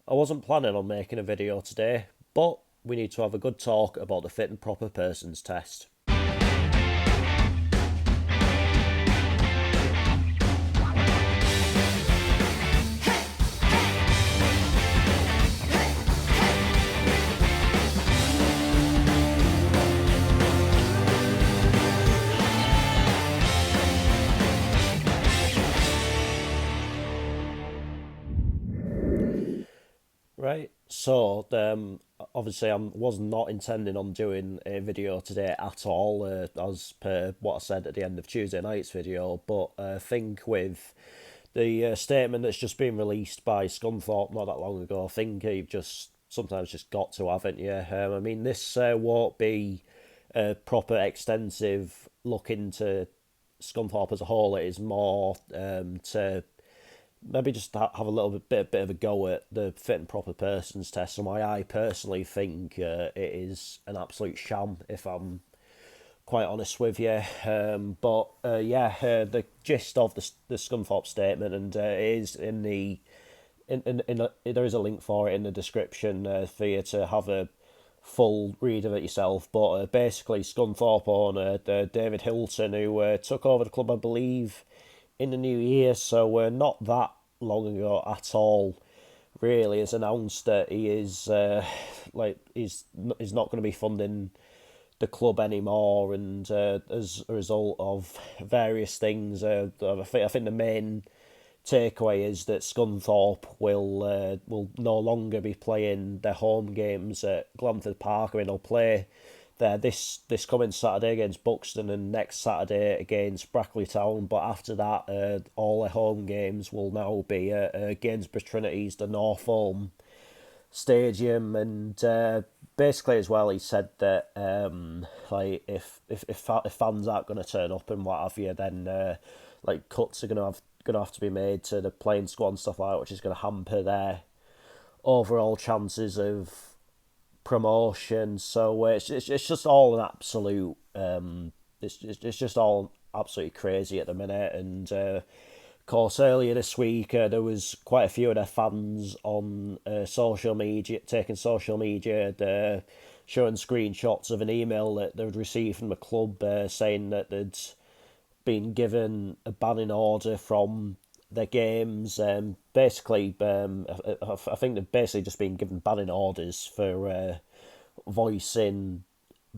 I wasn't planning on making a video today, but we need to have a good talk about the fit and proper persons test. Right, so obviously I was not intending on doing a video today at all, as per what I said at the end of Tuesday night's video. But I think with the statement that's just been released by Scunthorpe not that long ago, I think you've just sometimes just got to, haven't you? I mean, this won't be a proper extensive look into Scunthorpe as a whole. It is more to maybe just have a little bit of a go at the fit and proper persons test, and why I personally think it is an absolute sham, if I'm quite honest with you. The gist of the Scunthorpe statement, and it is in the there is a link for it in the description for you to have a full read of it yourself. But basically, Scunthorpe owner David Hilton, who took over the club, I believe, in the new year, so not that long ago at all, really, has announced that he is he's not going to be funding the club anymore, and as a result of various things, I think the main takeaway is that Scunthorpe will no longer be playing their home games at Glanford Park. I mean, they'll play there this coming Saturday against Buxton and next Saturday against Brackley Town. But after that, all their home games will now be Gainsborough Trinity's the Norfolk Stadium. And basically, as well, he said that if fans aren't going to turn up and what have you, then cuts are gonna have to be made to the playing squad and stuff like that, which is going to hamper their overall chances of promotion. So it's just all an absolute it's just all absolutely crazy at the minute. And of course, earlier this week there was quite a few of their fans on social media, taking social media, showing screenshots of an email that they'd received from the club saying that they'd been given a banning order from their games. I think they've basically just been given banning orders for voicing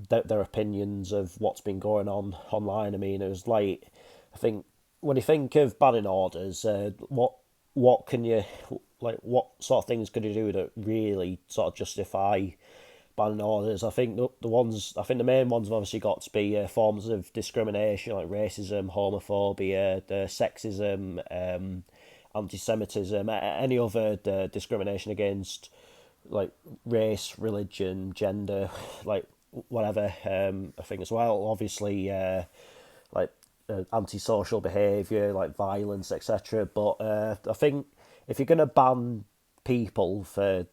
their opinions of what's been going on online. I mean, it was like, I think when you think of banning orders, what can you, what sort of things could you do that really sort of justify banning orders? I think the main ones have obviously got to be forms of discrimination like racism, homophobia, sexism, anti-Semitism, any other discrimination against like race, religion, gender, like whatever. I think as well, obviously, antisocial behaviour, like violence, etc. But I think if you're going to ban people for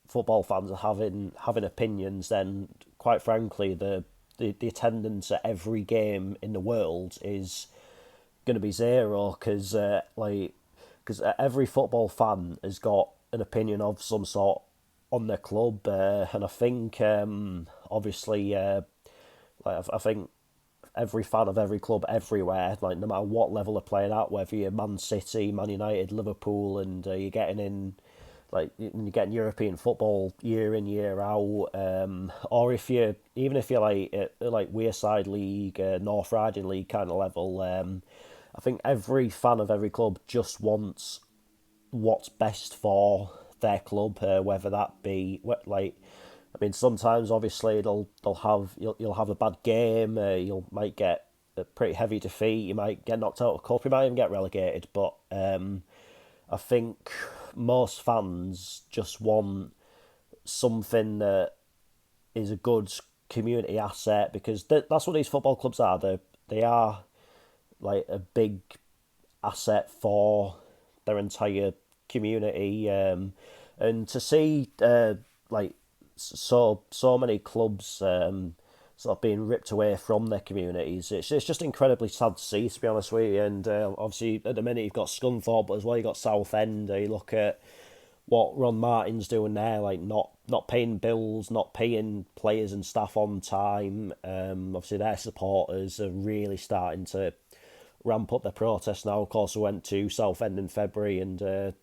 football fans are having opinions, then quite frankly, the attendance at every game in the world is going to be zero, because every football fan has got an opinion of some sort on their club, and I think obviously I think every fan of every club everywhere, like no matter what level they're playing at, whether you're Man City, Man United, Liverpool, and you're getting in, like you're getting European football year in year out, or if you even if you're like at like Wearside League, North Riding League kind of level, I think every fan of every club just wants what's best for their club, whether that be like. I mean, sometimes obviously you'll have a bad game, you might get a pretty heavy defeat, you might get knocked out of the cup, you might even get relegated. But I think most fans just want something that is a good community asset, because that's what these football clubs are. They are like a big asset for their entire community, and to see like so many clubs sort of being ripped away from their communities, it's just incredibly sad to see, to be honest with you. And obviously at the minute you've got Scunthorpe, but as well you've got Southend. You look at what Ron Martin's doing there, like not paying bills, not paying players and staff on time. Obviously, their supporters are really starting to ramp up their protest now. Of course, I went to Southend in February, and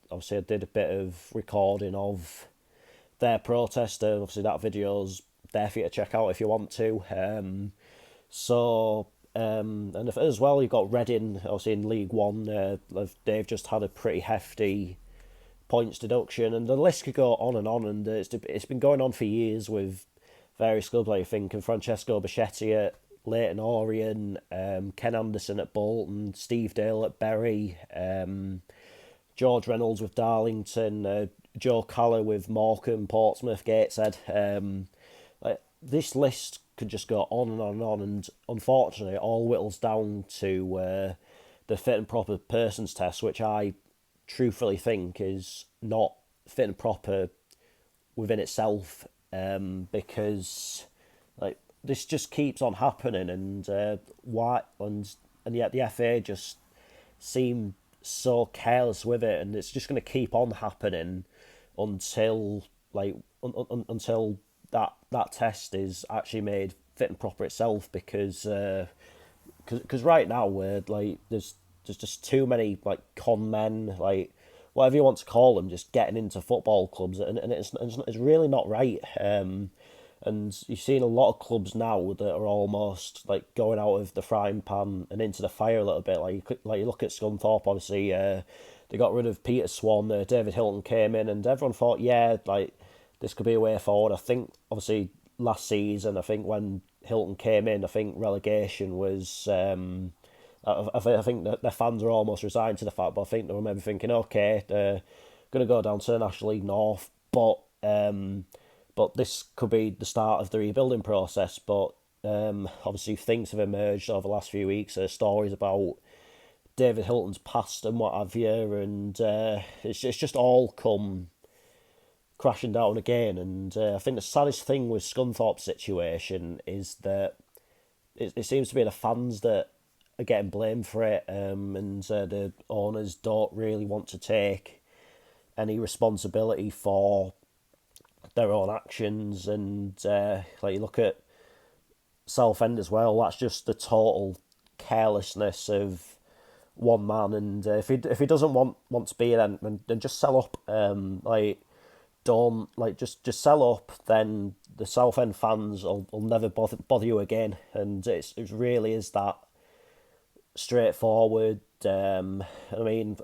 obviously I did a bit of recording of their protest. Obviously, that video's there for you to check out if you want to. And as well, you've got Reading, obviously in League One. They've just had a pretty hefty points deduction, and the list could go on, and it's been going on for years with various clubs. Like, I think of Francesco Bichetti at Leyton Orient, Ken Anderson at Bolton, Steve Dale at Bury, George Reynolds with Darlington, Joe Calla with Morecambe, Portsmouth, Gateshead. Like, this list could just go on and on and on, and unfortunately, it all whittles down to the fit and proper persons test, which I truthfully think is not fit and proper within itself, because like this just keeps on happening, and why and yet the FA just seem so careless with it, and it's just going to keep on happening until until that test is actually made fit and proper itself, because right now we're like there's just too many like con men, like whatever you want to call them, just getting into football clubs, and it's really not right. And you've seen a lot of clubs now that are almost like going out of the frying pan and into the fire a little bit. You look at Scunthorpe, obviously, they got rid of Peter Swan, David Hilton came in, and everyone thought, yeah, like this could be a way forward. I think obviously last season, I think when Hilton came in, I think relegation was. I think that their fans are almost resigned to the fact, but I think they were maybe thinking, okay, they're going to go down to the National League North, but this could be the start of the rebuilding process. But obviously things have emerged over the last few weeks. Stories about David Hilton's past and what have you, and it's just all come crashing down again. And I think the saddest thing with Scunthorpe's situation is that it seems to be the fans that are getting blamed for it, and the owners don't really want to take any responsibility for their own actions. And like you look at Southend as well, that's just the total carelessness of one man. And if he doesn't want to be then just sell up. Don't just sell up. Then the Southend fans will never bother you again. And it really is that straightforward. I mean,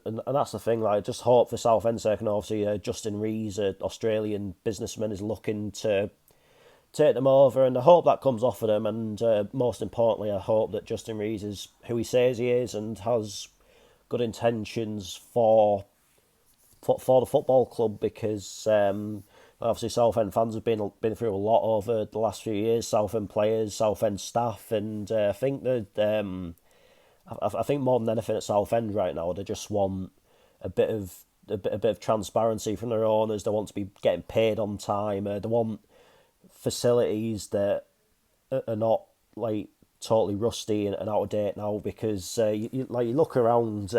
and that's the thing. Like, I just hope for Southend sake, and obviously Justin Rees, an Australian businessman, is looking to take them over, and I hope that comes off of them. And most importantly, I hope that Justin Rees is who he says he is and has good intentions for the football club, because obviously Southend fans have been through a lot over the last few years. Southend players, Southend staff, and I think that I think more than anything at Southend right now, they just want a bit of transparency from their owners. They want to be getting paid on time. They want facilities that are not like totally rusty and out of date now, because you look around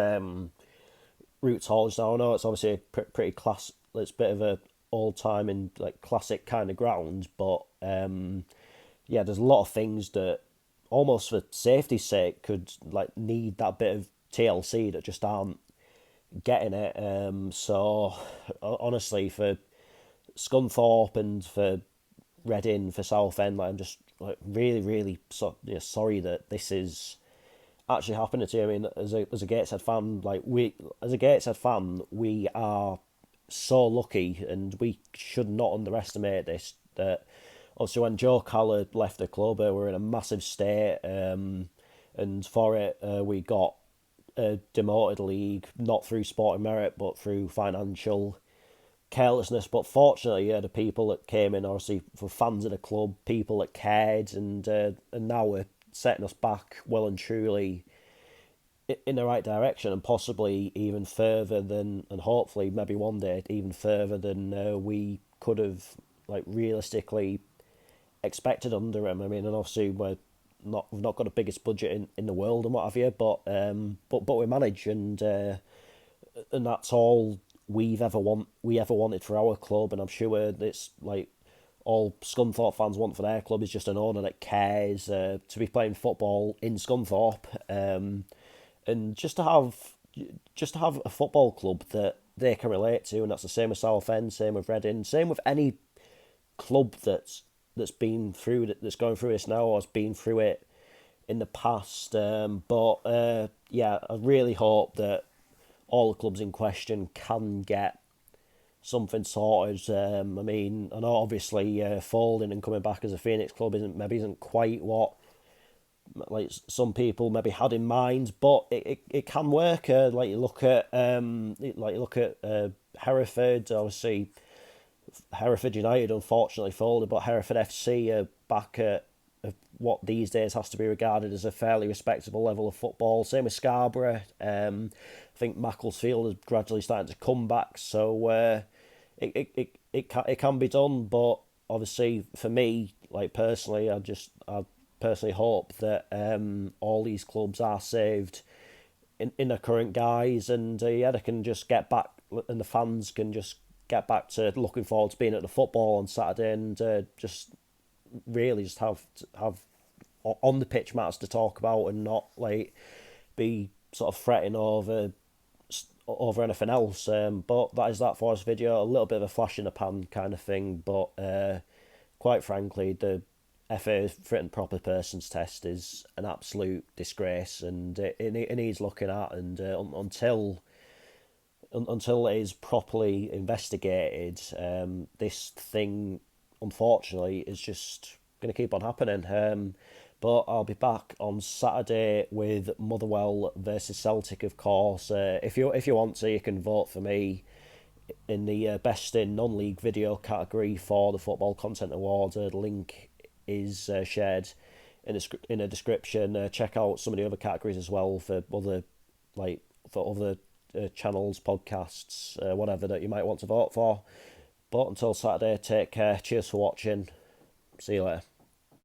Roots Hall now. I know it's obviously a pretty class. It's a bit of a old time and like classic kind of ground, but yeah, there's a lot of things that almost for safety's sake could like need that bit of TLC that just aren't getting it. So honestly, for Scunthorpe and for Reading, for Southend, like, I'm just like really sorry that this is actually happening to you. I mean, as a Gateshead fan, we are so lucky, and we should not underestimate this. That obviously when Joe Calla left the club, we were in a massive state, and for it we got a demoted league, not through sporting merit but through financial carelessness. But fortunately, the people that came in, obviously, for fans of the club, people that cared, and now we're setting us back well and truly in the right direction, and possibly even further than, and hopefully maybe one day even further than we could have like realistically expected under him. I mean, and obviously we've not got the biggest budget in the world and what have you, but we manage, and that's all we ever wanted for our club, and I'm sure it's like all Scunthorpe fans want for their club is just an owner that cares to be playing football in Scunthorpe, and just to have a football club that they can relate to, and that's the same with Southend, same with Reading, same with any club that's going through this now or has been through it in the past. But yeah, I really hope that all the clubs in question can get something sorted. I mean, I know obviously folding and coming back as a Phoenix club isn't quite what like some people maybe had in mind, but it can work. Like you look at Hereford. Obviously, Hereford United unfortunately folded, but Hereford FC are back at what these days has to be regarded as a fairly respectable level of football. Same with Scarborough. I think Macclesfield is gradually starting to come back, so it can be done. But obviously, for me, like personally, I personally hope that all these clubs are saved in the current guise, and yeah, they can just get back, and the fans can just get back to looking forward to being at the football on Saturday, and just really just have on the pitch matters to talk about, and not like be sort of fretting over anything else. But that is that for this video. A little bit of a flash in the pan kind of thing, but quite frankly, the FA fit and proper persons test is an absolute disgrace, and it needs looking at. And until it is properly investigated, this thing, unfortunately, is just going to keep on happening. But I'll be back on Saturday with Motherwell versus Celtic, of course. If you want to, you can vote for me in the best in non-league video category for the Football Content Awards. The link is shared in a description. Check out some of the other categories as well for other channels, podcasts, whatever that you might want to vote for. But until Saturday, take care. Cheers for watching. See you later.